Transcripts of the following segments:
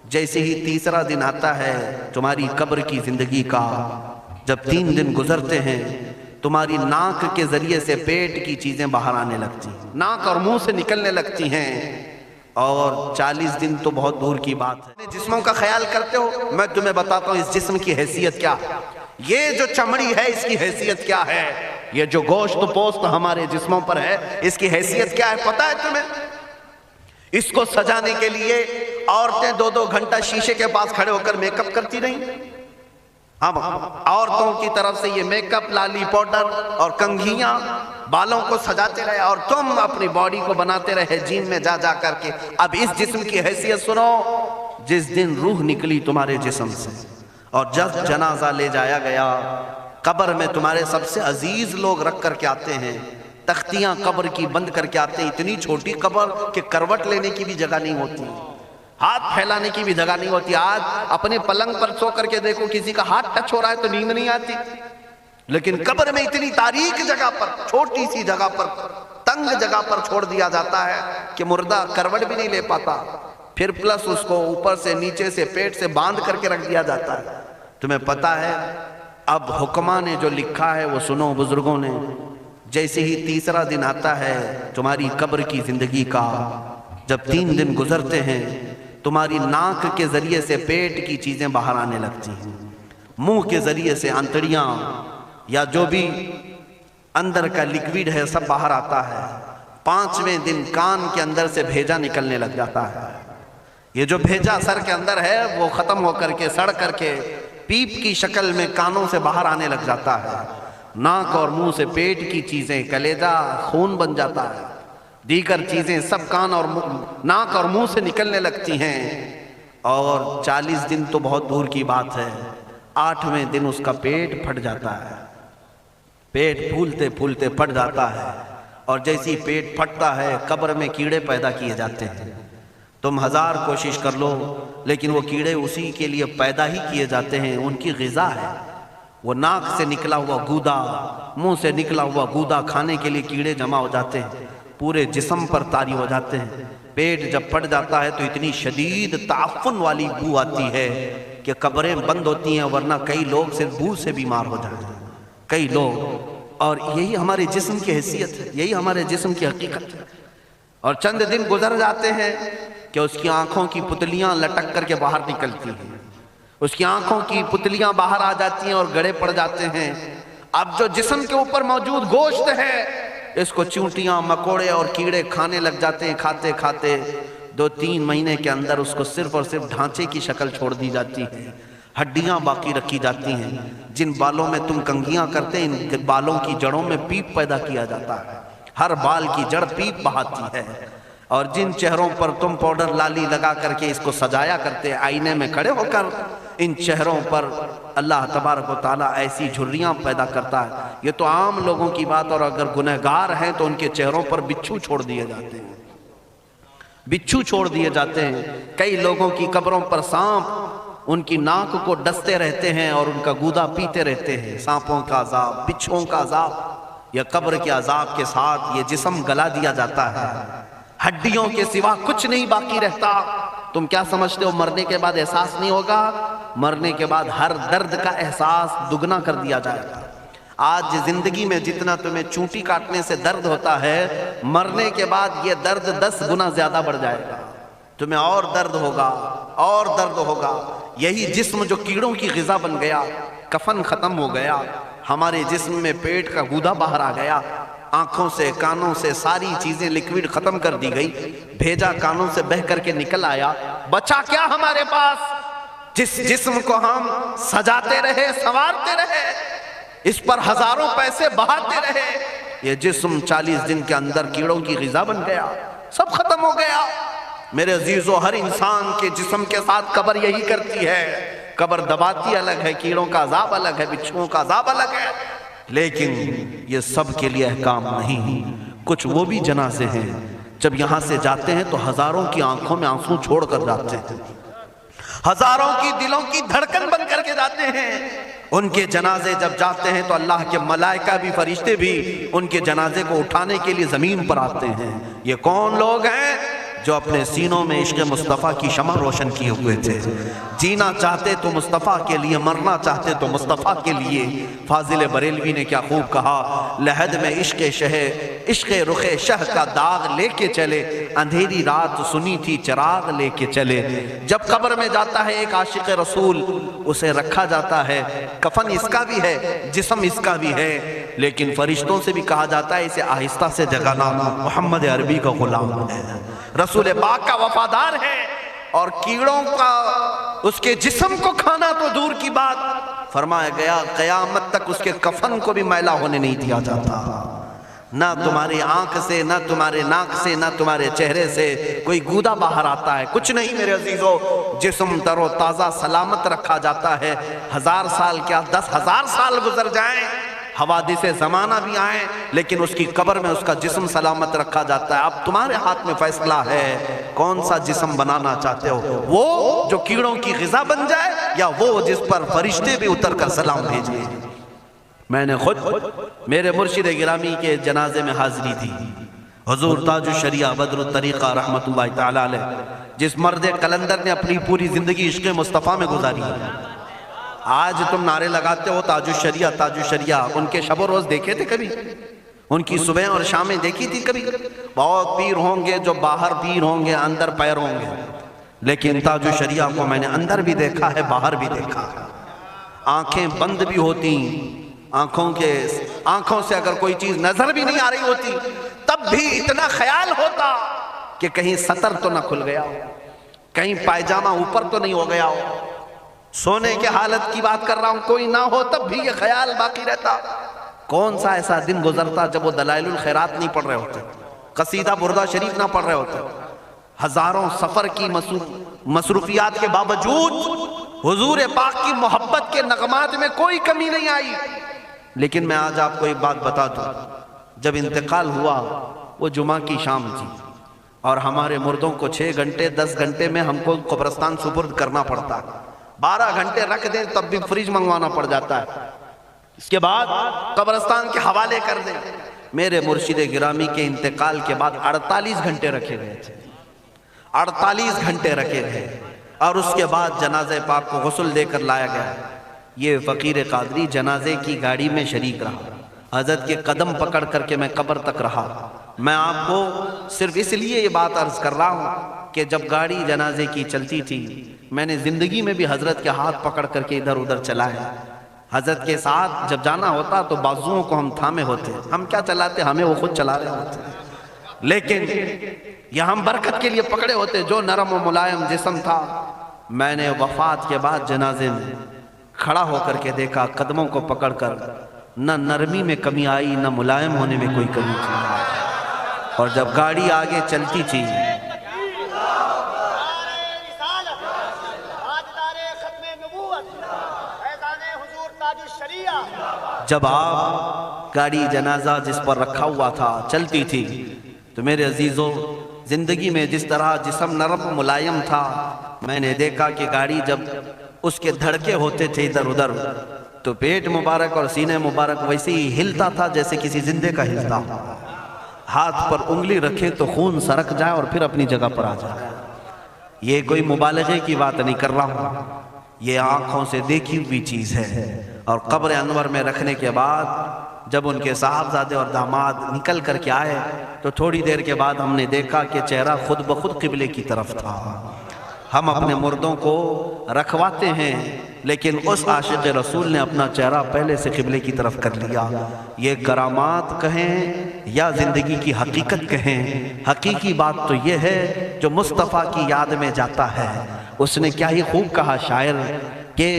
جیسے ہی تیسرا دن آتا ہے تمہاری قبر کی زندگی کا، جب 3 دن گزرتے ہیں تمہاری ناک کے ذریعے سے پیٹ کی چیزیں باہر آنے لگتی ہیں، ناک اور منہ سے نکلنے لگتی ہیں، اور 40 دن تو بہت دور کی بات ہے۔ جسموں کا خیال کرتے ہو؟ میں تمہیں بتاتا ہوں اس جسم کی حیثیت کیا ہے۔ یہ جو چمڑی ہے اس کی حیثیت کیا ہے، یہ جو گوشت پوست ہمارے جسموں پر ہے اس کی حیثیت کیا ہے پتہ ہے تمہیں؟ اس کو سجانے کے لیے عورتیں 2-2 گھنٹہ شیشے کے پاس کھڑے ہو کر میک اپ کرتی رہیں۔ اب عورتوں کی طرف سے یہ میک اپ، لالی پاؤڈر اور کنگھیاں بالوں کو سجاتے رہے، اور تم اپنی باڈی کو بناتے رہے جیم میں جا جا کر کے۔ اب اس جسم کی حیثیت سنو، جس دن روح نکلی تمہارے جسم سے اور جب جنازہ لے جایا گیا، قبر میں تمہارے سب سے عزیز لوگ رکھ کر کے آتے ہیں، تختیاں قبر کی بند کر کے آتے ہیں، اتنی چھوٹی قبر کہ کروٹ لینے کی بھی جگہ نہیں ہوتی، ہاتھ پھیلانے کی بھی جگہ نہیں ہوتی۔ آج اپنے پلنگ پر سو کر کے دیکھو، کسی کا ہاتھ ٹچ ہو رہا ہے تو نیند نہیں آتی، لیکن قبر میں اتنی تاریک جگہ پر، چھوٹی سی جگہ پر، تنگ جگہ پر چھوڑ دیا جاتا ہے کہ مردہ کروٹ بھی نہیں لے پاتا، پھر پلس اس کو اوپر سے نیچے سے پیٹ سے باندھ کر کے رکھ دیا جاتا ہے۔ تمہیں پتہ ہے اب حکماں نے جو لکھا ہے وہ سنو بزرگوں نے، جیسے ہی تیسرا دن آتا ہے تمہاری قبر کی زندگی کا، جب 3 دن گزرتے ہیں تمہاری ناک کے ذریعے سے پیٹ کی چیزیں باہر آنے لگتی ہیں، منہ کے ذریعے سے آنتڑیاں یا جو بھی اندر کا لیکویڈ ہے سب باہر آتا ہے۔ 5ویں دن کان کے اندر سے بھیجا نکلنے لگ جاتا ہے۔ یہ جو بھیجا سر کے اندر ہے وہ ختم ہو کر کے سڑ کر کے پیپ کی شکل میں کانوں سے باہر آنے لگ جاتا ہے۔ ناک اور منہ سے پیٹ کی چیزیں، کلیجہ، خون بن جاتا ہے، دیگر چیزیں سب کان اور ناک اور منہ سے نکلنے لگتی ہیں، اور 40 دن تو بہت دور کی بات ہے، 8ویں دن اس کا پیٹ پھٹ جاتا ہے، پیٹ پھولتے پھولتے پھٹ جاتا ہے، اور جیسی پیٹ پھٹتا ہے قبر میں کیڑے پیدا کیے جاتے ہیں۔ تم 1000 کوشش کر لو لیکن وہ کیڑے اسی کے لیے پیدا ہی کیے جاتے ہیں، ان کی غذا ہے۔ وہ ناک سے نکلا ہوا گودا، منہ سے نکلا ہوا گودا کھانے کے لیے کیڑے جمع ہو جاتے ہیں، پورے جسم پر طاری ہو جاتے ہیں۔ پیٹ جب پھٹ جاتا ہے تو اتنی شدید تعفن والی بو آتی ہے کہ قبریں بند ہوتی ہیں، ورنہ کئی لوگ صرف بو سے بیمار ہو جاتے ہیں، کئی لوگ۔ اور یہی ہمارے جسم کی حیثیت ہے، یہی ہمارے جسم کی حقیقت ہے۔ اور چند دن گزر جاتے ہیں کہ اس کی آنکھوں کی پتلیاں لٹک کر کے باہر نکلتی ہیں، اس کی آنکھوں کی پتلیاں باہر آ جاتی ہیں اور گڑے پڑ جاتے ہیں۔ اب جو جسم کے اوپر موجود گوشت ہے اس کو چونٹیاں، مکوڑے اور کیڑے کھانے لگ جاتے ہیں، کھاتے کھاتے 2-3 مہینے کے اندر اس کو صرف اور صرف ڈھانچے کی شکل چھوڑ دی جاتی ہے، ہڈیاں باقی رکھی جاتی ہیں۔ جن بالوں میں تم کنگھیاں کرتے ہیں ان بالوں کی جڑوں میں پیپ پیدا کیا جاتا ہے، ہر بال کی جڑ پیپ بہاتی ہے۔ اور جن چہروں پر تم پاؤڈر لالی لگا کر کے اس کو سجایا کرتے آئینے میں کھڑے ہو کر، ان چہروں پر اللہ تبارک و تعالیٰ ایسی جھریاں پیدا کرتا ہے۔ یہ تو عام لوگوں کی بات، اور اگر گنہگار ہیں تو ان کے چہروں پر بچھو چھوڑ دیے جاتے ہیں، بچھو چھوڑ دیے جاتے ہیں۔ کئی لوگوں کی قبروں پر سانپ ان کی ناک کو ڈستے رہتے ہیں اور ان کا گودا پیتے رہتے ہیں۔ سانپوں کا عذاب، بچھوؤں کا عذاب، یا قبر کے عذاب کے ساتھ یہ جسم گلا دیا جاتا ہے، ہڈیوں کے سوا کچھ نہیں باقی رہتا۔ تم کیا سمجھتے ہو مرنے کے بعد احساس نہیں ہوگا؟ مرنے کے بعد ہر درد کا احساس دگنا کر دیا جائے گا۔ آج زندگی میں جتنا تمہیں چونٹی کاٹنے سے درد ہوتا ہے، مرنے کے بعد یہ درد 10 گنا زیادہ بڑھ جائے گا، تمہیں اور درد ہوگا، اور درد ہوگا۔ یہی جسم جو کیڑوں کی غذا بن گیا، کفن ختم ہو گیا، ہمارے جسم میں پیٹ کا گودا باہر آ گیا، آنکھوں سے کانوں سے ساری چیزیں لکوڈ ختم کر دی گئی، بھیجا کانوں سے بہہ کر کے نکل آیا، بچا کیا ہمارے پاس؟ جس جسم کو ہم سجاتے رہے، سنوارتے رہے، اس پر ہزاروں پیسے بہاتے رہے، یہ جسم 40 دن کے اندر کیڑوں کی غذا بن گیا، سب ختم ہو گیا۔ میرے عزیزو، ہر انسان کے جسم کے ساتھ قبر یہی کرتی ہے، قبر دباتی الگ ہے، کیڑوں کا عذاب الگ ہے، بچھوؤں کا عذاب الگ ہے، لیکن یہ سب کے لیے احکام نہیں۔ کچھ وہ بھی جنازے ہیں جب یہاں سے جاتے ہیں تو ہزاروں کی آنکھوں میں آنسو چھوڑ کر جاتے ہیں، ہزاروں کی دلوں کی دھڑکن بن کر کے جاتے ہیں۔ ان کے جنازے جب جاتے ہیں تو اللہ کے ملائکہ بھی، فرشتے بھی ان کے جنازے کو اٹھانے کے لیے زمین پر آتے ہیں۔ یہ کون لوگ ہیں؟ جو اپنے سینوں میں عشق مصطفیٰ کی شمع روشن کیے ہوئے تھے. جینا چاہتے تو مصطفیٰ کے لیے، مرنا چاہتے تو مصطفیٰ کے لیے. فاضل بریلوی نے کیا خوب کہا، لحد میں عشق رخ شہ کا داغ لے کے چلے، اندھیری رات سنی تھی چراغ لے کے چلے. جب قبر میں جاتا ہے ایک عاشق رسول، اسے رکھا جاتا ہے، کفن اس کا بھی ہے، جسم اس کا بھی ہے، لیکن فرشتوں سے بھی کہا جاتا ہے اسے آہستہ سے جگانا، محمد عربی کا غلام ہے، رسول پاک کا وفادار ہے. اور کیڑوں کا اس کے جسم کو کھانا تو دور کی بات، فرمایا گیا قیامت تک اس کے کفن کو بھی میلا ہونے نہیں دیا جاتا. نہ تمہاری آنکھ سے، نہ تمہارے ناک سے، نہ تمہارے چہرے سے کوئی گودا باہر آتا ہے، کچھ نہیں میرے عزیزو. جسم تر و تازہ سلامت رکھا جاتا ہے. 1000 سال کیا 10,000 سال گزر جائیں، حوادث زمانہ بھی آئیں، لیکن اس کی قبر میں اس کا جسم سلامت رکھا جاتا ہے. اب تمہارے ہاتھ میں فیصلہ ہے کون سا جسم بنانا چاہتے ہو، وہ جو کیڑوں کی غذا بن جائے، یا وہ جس پر فرشتے بھی اتر کر سلام بھیجیں. میں نے خود میرے مرشد گرامی کے جنازے میں حاضری تھی. حضور تاج الشریعہ بدر الطریقہ رحمت اللہ تعالی علیہ، جس مرد قلندر نے اپنی پوری زندگی عشق مصطفیٰ میں گزاری. آج تم نعرے لگاتے ہو تاج الشریعہ تاج الشریعہ، ان کے شب و روز دیکھے تھے کبھی؟ ان کی صبح اور شامیں دیکھی تھی کبھی؟ بہت پیر ہوں گے جو باہر پیر ہوں گے، اندر پیر ہوں گے، لیکن تاج الشریعہ کو میں نے اندر بھی دیکھا ہے، باہر بھی دیکھا ہے. آنکھیں بند بھی ہوتی، آنکھوں سے اگر کوئی چیز نظر بھی نہیں آ رہی ہوتی، تب بھی اتنا خیال ہوتا کہ کہیں سطر تو نہ کھل گیا ہو، کہیں پائجامہ اوپر تو نہیں ہو گیا ہو. سونے کے حالت کی بات کر رہا ہوں، کوئی نہ ہو تب بھی یہ خیال باقی رہتا. کون سا ایسا دن گزرتا جب وہ دلائل الخیرات نہیں پڑھ رہے ہوتے، قصیدہ بردہ شریف نہ پڑھ رہے ہوتے. ہزاروں سفر کی مصروفیات کے باوجود حضور پاک کی محبت کے نغمات میں کوئی کمی نہیں آئی. لیکن میں آج آپ کو ایک بات بتا دوں، جب انتقال ہوا وہ جمعہ کی شام تھی، اور ہمارے مردوں کو 6 گھنٹے 10 گھنٹے میں ہم کو قبرستان سپرد کرنا پڑتا ہے. 12 گھنٹے رکھ دیں تب بھی فریج منگوانا پڑ جاتا ہے، اس کے بعد قبرستان کے حوالے کر دیں. میرے مرشد گرامی کے انتقال کے بعد 48 گھنٹے رکھے گئے تھے، 48 گھنٹے رکھے گئے، اور اس کے بعد جنازہ پاک کو غسل دے کر لایا گیا. یہ فقیر قادری جنازے کی گاڑی میں شریک رہا، حضرت کے قدم پکڑ کر کے میں قبر تک رہا. میں آپ کو صرف اس لیے یہ بات عرض کر رہا ہوں کہ جب گاڑی جنازے کی چلتی تھی، میں نے زندگی میں بھی حضرت کے ہاتھ پکڑ کر کے ادھر ادھر چلائے. حضرت کے ساتھ جب جانا ہوتا تو بازوؤں کو ہم تھامے ہوتے، ہم کیا چلاتے، ہمیں وہ خود چلا رہے ہوتے، لیکن یہ ہم برکت کے لیے پکڑے ہوتے. جو نرم و ملائم جسم تھا، میں نے وفات کے بعد جنازے میں کھڑا ہو کر کے دیکھا، قدموں کو پکڑ کر نہ نرمی میں کمی آئی، نہ ملائم ہونے میں کوئی کمی تھی. اور جب گاڑی آگے چلتی تھی، جب آپ گاڑی جنازہ جس پر رکھا ہوا تھا چلتی تھی، تو میرے عزیزو زندگی میں جس طرح جسم نرم ملائم تھا، میں نے دیکھا کہ گاڑی جب اس کے دھڑکے ہوتے تھے ادھر ادھر، تو پیٹ مبارک اور سینے مبارک ویسے ہی ہلتا تھا جیسے کسی زندے کا ہلتا. ہاتھ پر انگلی رکھے تو خون سرک جائے اور پھر اپنی جگہ پر آ جائے. یہ کوئی مبالغے کی بات نہیں کر رہا ہوں، یہ آنکھوں سے دیکھی ہوئی چیز ہے. اور قبر انور میں رکھنے کے بعد جب ان کے صاحبزادے اور داماد نکل کر کے آئے، تو تھوڑی دیر کے بعد ہم نے دیکھا کہ چہرہ خود بخود قبلے کی طرف تھا. ہم اپنے مردوں کو رکھواتے ہیں، لیکن اس عاشق رسول نے اپنا چہرہ پہلے سے قبلے کی طرف کر لیا. یہ کرامات کہیں یا زندگی کی حقیقت کہیں، حقیقی بات تو یہ ہے جو مصطفیٰ کی یاد میں جاتا ہے. اس نے کیا ہی خوب کہا شاعر کہ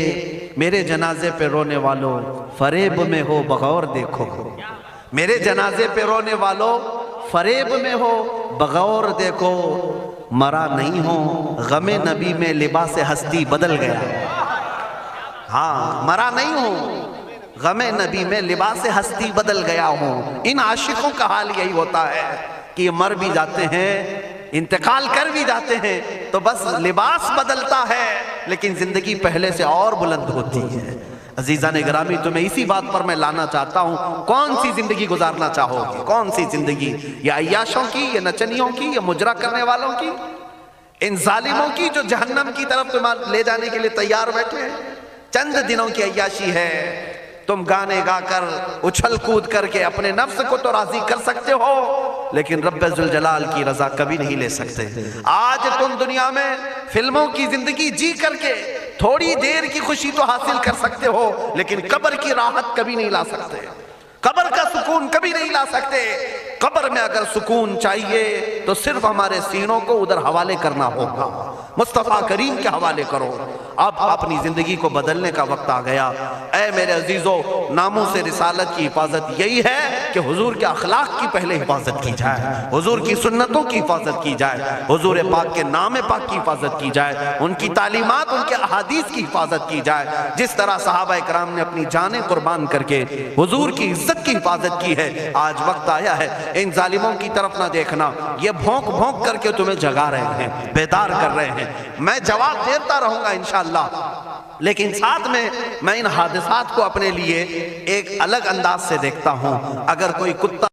میرے جنازے پہ رونے والوں فریب میں ہو بغور دیکھو، میرے جنازے پہ رونے والوں فریب میں ہو بغور دیکھو، مرا نہیں ہوں غم نبی میں لباس ہستی بدل گیا. ہاں، مرا نہیں ہوں غم نبی میں لباس ہستی بدل گیا ہوں. ان عاشقوں کا حال یہی ہوتا ہے کہ یہ مر بھی جاتے ہیں، انتقال کر بھی جاتے ہیں، تو بس لباس بدلتا ہے، لیکن زندگی پہلے سے اور بلند ہوتی ہے. عزیزان گرامی تمہیں اسی بات پر میں لانا چاہتا ہوں، کون سی زندگی گزارنا چاہو گے؟ کون سی زندگی؟ یا عیاشوں کی، یا نچنیوں کی، یا مجرا کرنے والوں کی، ان ظالموں کی جو جہنم کی طرف تمہیں لے جانے کے لیے تیار بیٹھے ہیں؟ چند دنوں کی عیاشی ہے، تم گانے گا کر اچھل کود کر کے اپنے نفس کو تو راضی کر سکتے ہو، لیکن رب ذوالجلال کی رضا کبھی نہیں لے سکتے۔ آج تم دنیا میں فلموں کی زندگی جی کر کے تھوڑی دیر کی خوشی تو حاصل کر سکتے ہو، لیکن قبر کی راحت کبھی نہیں لا سکتے، قبر کا سکون کبھی نہیں لا سکتے۔ قبر میں اگر سکون چاہیے تو صرف ہمارے سینوں کو ادھر حوالے کرنا ہوگا، مصطفیٰ کریم کے حوالے کرو۔ اب اپنی زندگی کو بدلنے کا وقت آ گیا۔ اے میرے عزیزو، ناموس رسالت کی حفاظت یہی ہے کہ حضور کے اخلاق کی پہلے حفاظت کی جائے، حضور کی سنتوں کی حفاظت کی جائے، حضور پاک کے نام پاک کی حفاظت کی جائے، ان کی تعلیمات، ان کے احادیث کی حفاظت کی جائے۔ جس طرح صحابہ کرام نے اپنی جانیں قربان کر کے حضور کی عزت کی حفاظت کی ہے، آج وقت آیا ہے ان ظالموں کی طرف نہ دیکھنا، یہ بھونک بھونک کر کے تمہیں جگا رہے ہیں، بیدار کر رہے ہیں۔ میں جواب دیتا رہوں گا انشاءاللہ، لیکن ساتھ میں ان حادثات کو اپنے لیے ایک الگ انداز سے دیکھتا ہوں۔ اگر کوئی کتا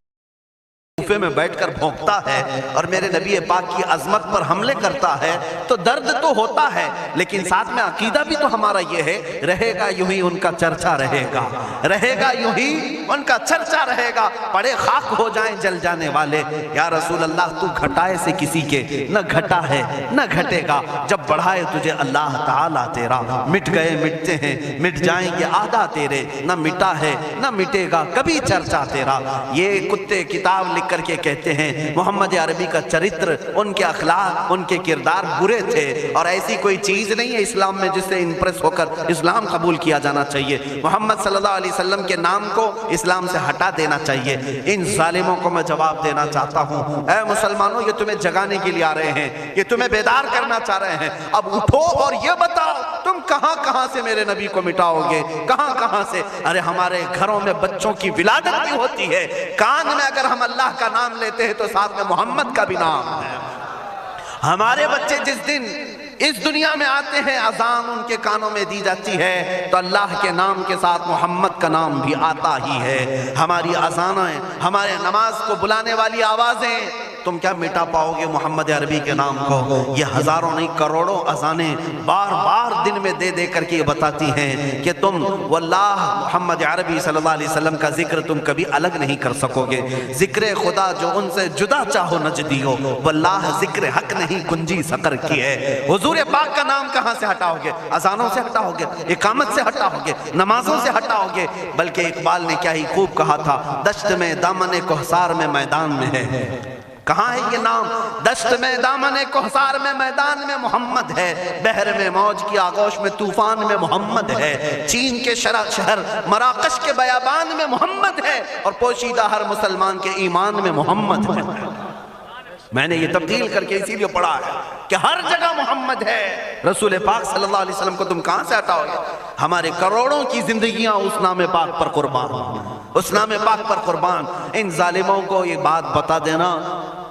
کوفے میں بیٹھ کر بھونکتا ہے اور میرے نبی پاک کی عظمت پر حملے کرتا ہے تو درد تو ہوتا ہے، لیکن ساتھ میں عقیدہ بھی تو ہمارا یہ ہے، رہے گا یوں ہی ان کا چرچا رہے گا، رہے گا یوں ہی ان کا چرچا رہے گا، پڑے خاک ہو جائیں جل جانے والے۔ یا رسول اللہ تو گھٹائے سے کسی کے نہ گھٹا ہے نہ گھٹے گا، جب بڑھائے تجھے اللہ تعالیٰ تیرا، مٹ گئے مٹتے ہیں مٹ جائیں گے آدھا تیرے، نہ مٹا ہے نہ مٹے گا کبھی چرچا تیرا۔ یہ کتے کتاب لکھ کر کے کہتے ہیں محمد عربی کا چرتر، ان کے اخلاق، ان کے کردار برے تھے، اور ایسی کوئی چیز نہیں ہے اسلام میں جس سے امپریس ہو کر اسلام قبول کیا جانا چاہیے۔ محمد صلی اللہ علیہ وسلم کے نام کو اسلام سے ہٹا دینا چاہیے۔ ان ظالموں کو میں جواب دینا چاہتا ہوں، اے مسلمانوں، یہ تمہیں جگانے کے لیے آ رہے ہیں، یہ تمہیں بیدار کرنا چاہ رہے ہیں۔ اب اٹھو اور یہ بتاؤ تم کہاں کہاں سے میرے نبی کو مٹاؤ گے، کہاں کہاں سے؟ ارے ہمارے گھروں میں بچوں کی ولادت بھی ہوتی ہے، کان میں اگر ہم اللہ کا نام لیتے ہیں تو ساتھ میں محمد کا بھی نام ہے۔ ہمارے بچے جس دن اس دنیا میں آتے ہیں، اذان ان کے کانوں میں دی جاتی ہے تو اللہ کے نام کے ساتھ محمد کا نام بھی آتا ہی ہے۔ ہماری اذانیں، ہمارے نماز کو بلانے والی آوازیں، تم کیا مٹا پاؤ گے محمد عربی کے نام کو؟ یہ ہزاروں نہیں کروڑوں اذانیں بار بار دن میں دے دے کر کے یہ بتاتی ہیں کہ تم واللہ محمد عربی صلی اللہ علیہ وسلم کا ذکر تم کبھی الگ نہیں کر سکو گے۔ ذکر خدا جو ان سے جدا چاہو نجدی ہو، واللہ ذکر حق نہیں کنجی سقر کی ہے۔ حضور پاک کا نام کہاں سے ہٹاؤ گے؟ اذانوں سے ہٹاؤ گے، اقامت سے ہٹاؤ گے، نمازوں سے ہٹاؤ گے؟ بلکہ اقبال نے کیا ہی خوب کہا تھا، دشت میں دامن کوہسار میں میدان میں ہے۔ کہاں ہے یہ نام؟ دشت میں دامن کوہسار میں میدان میں محمد ہے، بحر میں موج کی آغوش میں طوفان میں محمد ہے، چین کے شہر مراکش کے بیابان میں محمد ہے، اور پوشیدہ ہر مسلمان کے ایمان میں محمد ہے۔ میں نے یہ تبدیل کر کے اسی لیے پڑھا ہے کہ ہر جگہ محمد ہے۔ رسول پاک صلی اللہ علیہ وسلم کو تم کہاں سے ہٹاؤ گے؟ ہمارے کروڑوں کی زندگیاں اس نام پاک پر قربان، اس نام پاک پر قربان۔ ان ظالموں کو یہ بات بتا دینا،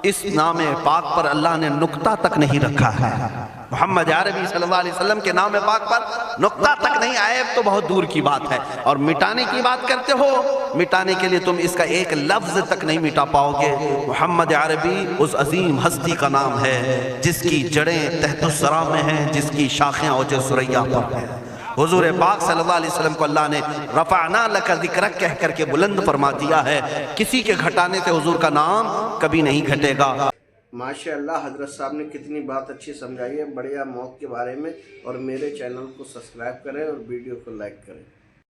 اس نام پاک پر اللہ نے نقطہ تک نہیں رکھا ہے۔ محمد عربی صلی اللہ علیہ وسلم کے نام پاک پر نقطہ تک نہیں، عیب تو بہت دور کی بات ہے۔ اور مٹانے کی بات کرتے ہو، مٹانے کے لیے تم اس کا ایک لفظ تک نہیں مٹا پاؤ گے۔ محمد عربی اس عظیم ہستی کا نام ہے جس کی جڑیں تحت الثری میں ہیں، جس کی شاخیں اوج ثریا پر ہیں۔ حضور پاک صلی اللہ علیہ وسلم کو اللہ نے رفعنا لک ذکرک کہہ کر کے بلند فرما دیا ہے۔ کسی کے گھٹانے سے حضور کا نام کبھی نہیں گھٹے گا۔ ماشاءاللہ حضرت صاحب نے کتنی بات اچھی سمجھائی ہے بڑھیا موت کے بارے میں، اور میرے چینل کو سبسکرائب کریں اور ویڈیو کو لائک کریں۔